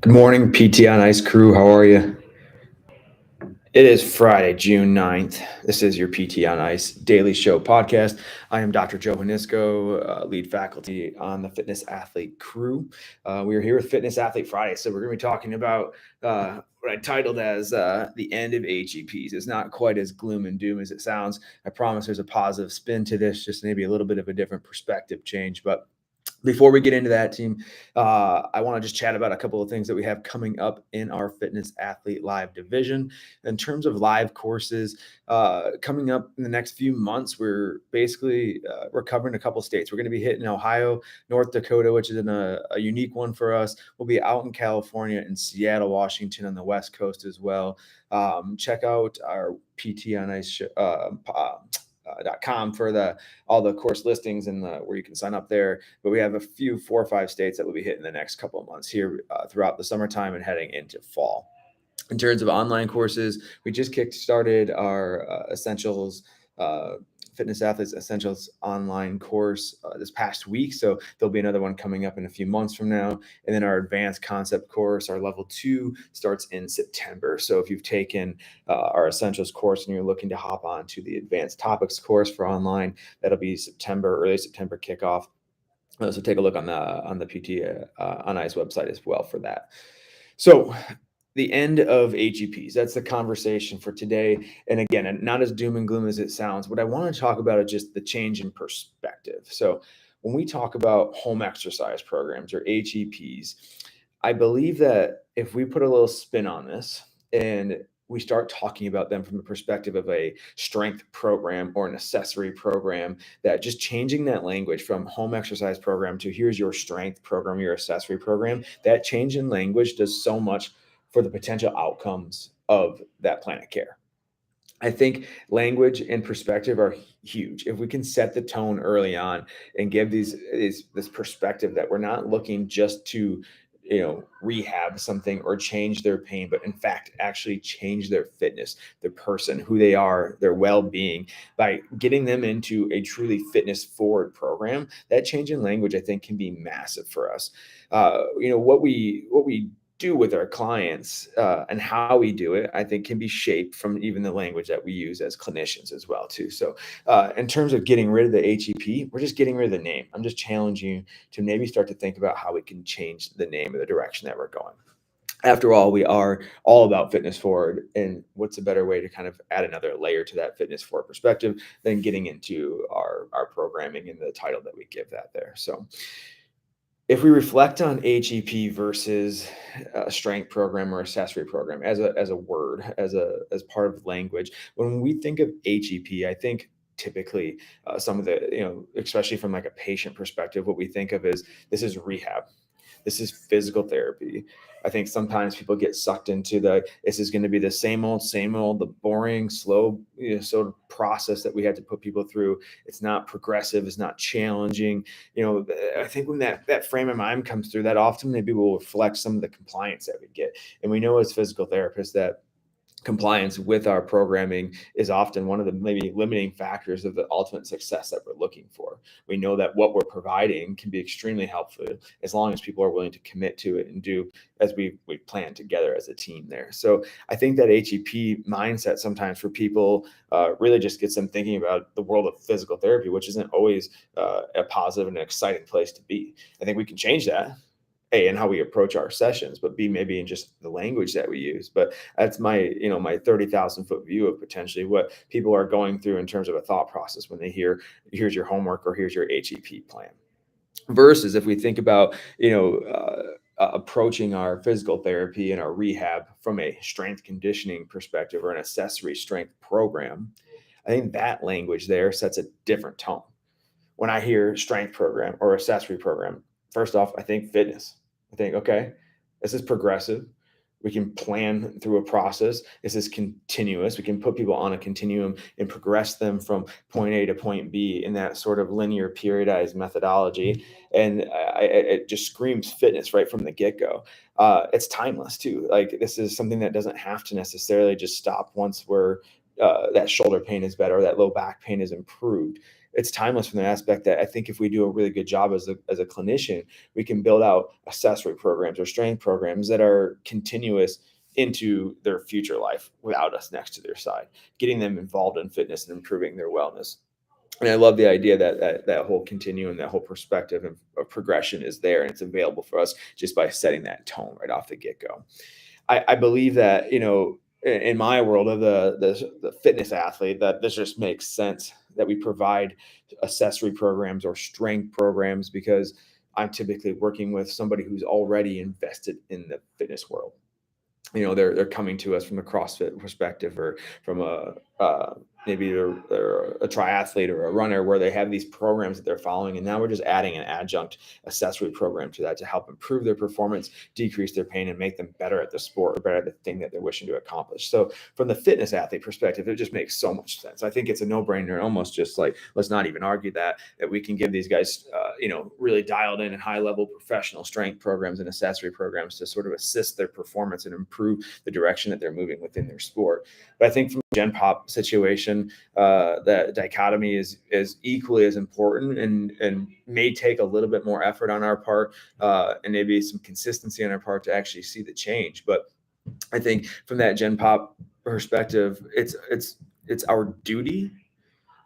Good morning, PT on Ice crew. How are you? It is Friday, June 9th. This is your PT on Ice daily show podcast. I am Dr. Joe Hanisco, lead faculty on the Fitness Athlete crew. We are here with Fitness Athlete Friday. So we're going to be talking about what I titled as the end of HEPs. It's not quite as gloom and doom as it sounds. I promise there's a positive spin to this, just maybe a little bit of a different perspective change. But before we get into that, team, I want to just chat about a couple of things that we have coming up in our Fitness Athlete Live division. In terms of live courses, coming up in the next few months, we're covering a couple states. We're going to be hitting Ohio, North Dakota, which is a unique one for us. We'll be out in California and Seattle, Washington on the West Coast as well. Check out our PT on Ice .com for all the course listings and where you can sign up there. But we have a few 4 or 5 states that will be hitting the next couple of months here throughout the summertime and heading into fall. In terms of online courses, we just started our Essentials Fitness Athletes Essentials online course this past week. So there'll be another one coming up in a few months from now. And then our advanced concept course, our level 2, starts in September. So if you've taken our Essentials course and you're looking to hop on to the advanced topics course for online, that'll be early September kickoff. So take a look on the PT on Ice website as well for that. So the end of HEPs, that's the conversation for today. And again, not as doom and gloom as it sounds. What I want to talk about is just the change in perspective. So when we talk about home exercise programs or HEPs, I believe that if we put a little spin on this and we start talking about them from the perspective of a strength program or an accessory program, that just changing that language from home exercise program to here's your strength program, your accessory program, that change in language does so much for the potential outcomes of that plan of care. I think language and perspective are huge. If we can set the tone early on and give this perspective that we're not looking just to rehab something or change their pain, but in fact actually change their fitness, their person, who they are, their well-being, by getting them into a truly fitness forward program, that change in language I think can be massive for us. What we do with our clients and how we do it, I think can be shaped from even the language that we use as clinicians as well too. So in terms of getting rid of the HEP, we're just getting rid of the name. I'm just challenging you to maybe start to think about how we can change the name of the direction that we're going. After all, we are all about fitness forward, and what's a better way to kind of add another layer to that fitness forward perspective than getting into our programming and the title that we give that there. So if we reflect on HEP versus a strength program or accessory program as a word, as part of language, when we think of HEP, I think typically some of the, especially from like a patient perspective, what we think of is this is rehab. This is physical therapy. I think sometimes people get sucked into this is going to be the same old, the boring, slow, sort of process that we had to put people through. It's not progressive. It's not challenging. I think when that frame of mind comes through, that often maybe will reflect some of the compliance that we get. And we know as physical therapists that compliance with our programming is often one of the maybe limiting factors of the ultimate success that we're looking for. We know that what we're providing can be extremely helpful as long as people are willing to commit to it and do as we plan together as a team there. So I think that HEP mindset sometimes for people really just gets them thinking about the world of physical therapy, which isn't always a positive and exciting place to be. I think we can change that. A, in how we approach our sessions, but B, maybe in just the language that we use. But that's my 30,000 foot view of potentially what people are going through in terms of a thought process when they hear, here's your homework or here's your HEP plan. Versus if we think about, approaching our physical therapy and our rehab from a strength conditioning perspective or an accessory strength program, I think that language there sets a different tone. When I hear strength program or accessory program, first off, I think fitness. I think, okay, this is progressive. We can plan through a process. This is continuous. We can put people on a continuum and progress them from point A to point B in that sort of linear periodized methodology. And it just screams fitness right from the get-go. It's timeless too. Like this is something that doesn't have to necessarily just stop once that shoulder pain is better, or that low back pain is improved. it's timeless from the aspect that I think if we do a really good job as a clinician, we can build out accessory programs or strength programs that are continuous into their future life without us next to their side, getting them involved in fitness and improving their wellness. And I love the idea that that whole continuum, that whole perspective of progression is there, and it's available for us just by setting that tone right off the get go. I believe that, in my world of the fitness athlete, that this just makes sense that we provide accessory programs or strength programs, because I'm typically working with somebody who's already invested in the fitness world. They're coming to us from a CrossFit perspective, or from a maybe they're a triathlete or a runner, where they have these programs that they're following, and now we're just adding an adjunct accessory program to that to help improve their performance, decrease their pain, and make them better at the sport or better at the thing that they're wishing to accomplish. So from the fitness athlete perspective, it just makes so much sense. I think it's a no-brainer, almost just like, let's not even argue that we can give these guys really dialed in and high level professional strength programs and accessory programs to sort of assist their performance and improve the direction that they're moving within their sport. But I think from the Gen Pop situation, that dichotomy is equally as important, and may take a little bit more effort on our part, and maybe some consistency on our part to actually see the change. But I think from that Gen Pop perspective, it's our duty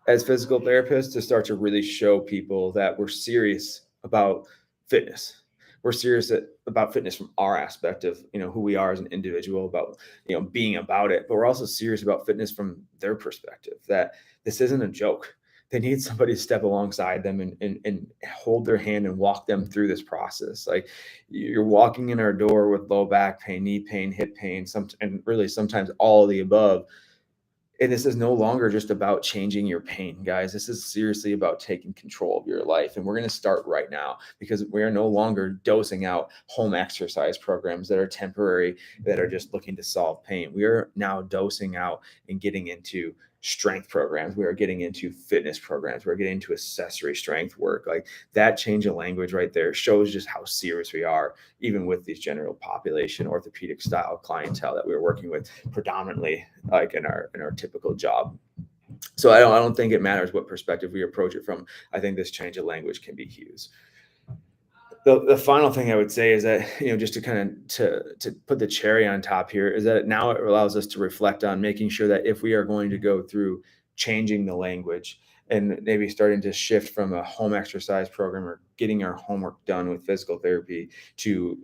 as physical therapists to start to really show people that we're serious about fitness. We're serious about fitness from our aspect of, who we are as an individual, about, being about it. But we're also serious about fitness from their perspective, that this isn't a joke. They need somebody to step alongside them and hold their hand and walk them through this process. Like, you're walking in our door with low back pain, knee pain, hip pain, and really sometimes all of the above. And this is no longer just about changing your pain, guys. This is seriously about taking control of your life. And we're going to start right now, because we are no longer dosing out home exercise programs that are temporary, that are just looking to solve pain. We are now dosing out and getting into strength programs. We are getting into fitness programs. We're getting into accessory strength work. Like, that change of language right there shows just how serious we are, even with these general population orthopedic style clientele that we were working with predominantly, like in our typical job. So I don't think it matters what perspective we approach it from. I think this change of language can be huge. The final thing I would say is that, just to kind of to put the cherry on top here, is that now it allows us to reflect on making sure that if we are going to go through changing the language and maybe starting to shift from a home exercise program or getting our homework done with physical therapy, to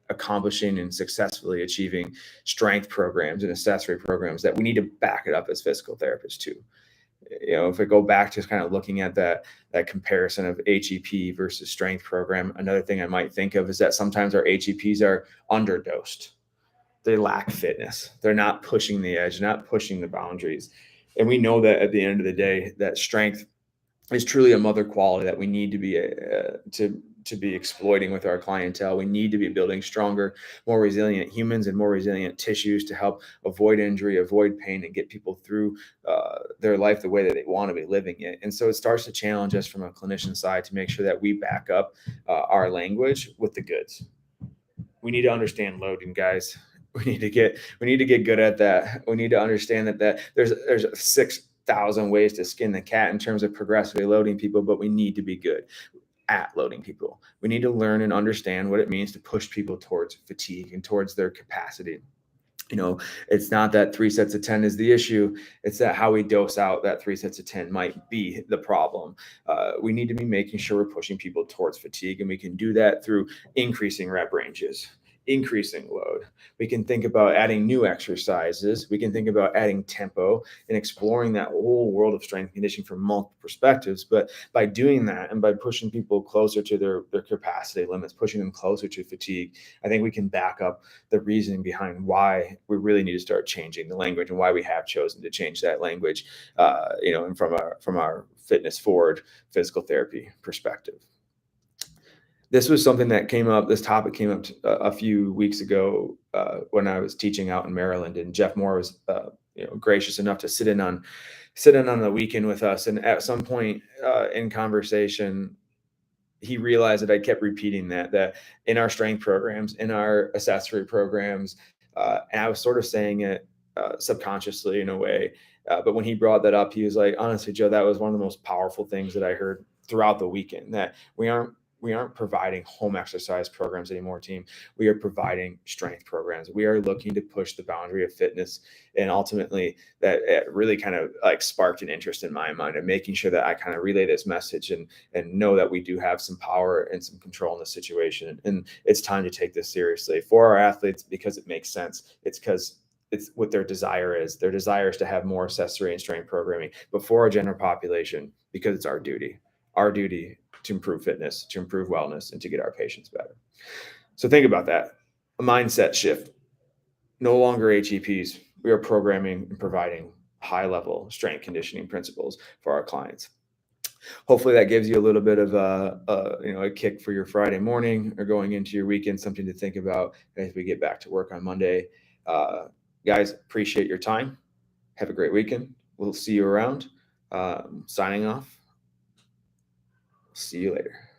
accomplishing and successfully achieving strength programs and accessory programs, that we need to back it up as physical therapists too. If we go back to kind of looking at that comparison of HEP versus strength program, another thing I might think of is that sometimes our HEPs are underdosed. They lack fitness. They're not pushing the edge, not pushing the boundaries. And we know that at the end of the day, that strength is truly a mother quality that we need to be to be exploiting with our clientele. We need to be building stronger, more resilient humans and more resilient tissues to help avoid injury, avoid pain, and get people through their life the way that they want to be living it. And so it starts to challenge us from a clinician side to make sure that we back up our language with the goods. We need to understand loading, guys. We need to get good at that. We need to understand that there's 6,000 ways to skin the cat in terms of progressively loading people, but we need to be good at loading people. We need to learn and understand what it means to push people towards fatigue and towards their capacity. It's not that 3 sets of 10 is the issue. It's that how we dose out that 3 sets of 10 might be the problem. We need to be making sure we're pushing people towards fatigue, and we can do that through increasing rep ranges, increasing load. We can think about adding new exercises. We can think about adding tempo and exploring that whole world of strength and conditioning from multiple perspectives. But by doing that, and by pushing people closer to their capacity limits, pushing them closer to fatigue, I think we can back up the reasoning behind why we really need to start changing the language, and why we have chosen to change that language, and from our fitness forward physical therapy perspective. This was something that came up. This topic came up a few weeks ago when I was teaching out in Maryland, and Jeff Moore was, gracious enough to sit in on the weekend with us. And at some point in conversation, he realized that I kept repeating that in our strength programs, in our accessory programs, and I was sort of saying it subconsciously in a way, But when he brought that up, he was like, honestly, Joe, that was one of the most powerful things that I heard throughout the weekend, that we aren't providing home exercise programs anymore, team. We are providing strength programs. We are looking to push the boundary of fitness. And ultimately, that it really kind of like sparked an interest in my mind and making sure that I kind of relay this message and know that we do have some power and some control in the situation. And it's time to take this seriously for our athletes, because it makes sense. It's because it's what their desire is. Their desire is to have more accessory and strength programming, but for our general population, because it's our duty to improve fitness, to improve wellness, and to get our patients better. So think about that. A mindset shift. No longer HEPs. We are programming and providing high level strength conditioning principles for our clients. Hopefully that gives you a little bit of a kick for your Friday morning or going into your weekend, something to think about as we get back to work on Monday. Guys, appreciate your time. Have a great weekend. We'll see you around. Signing off. See you later.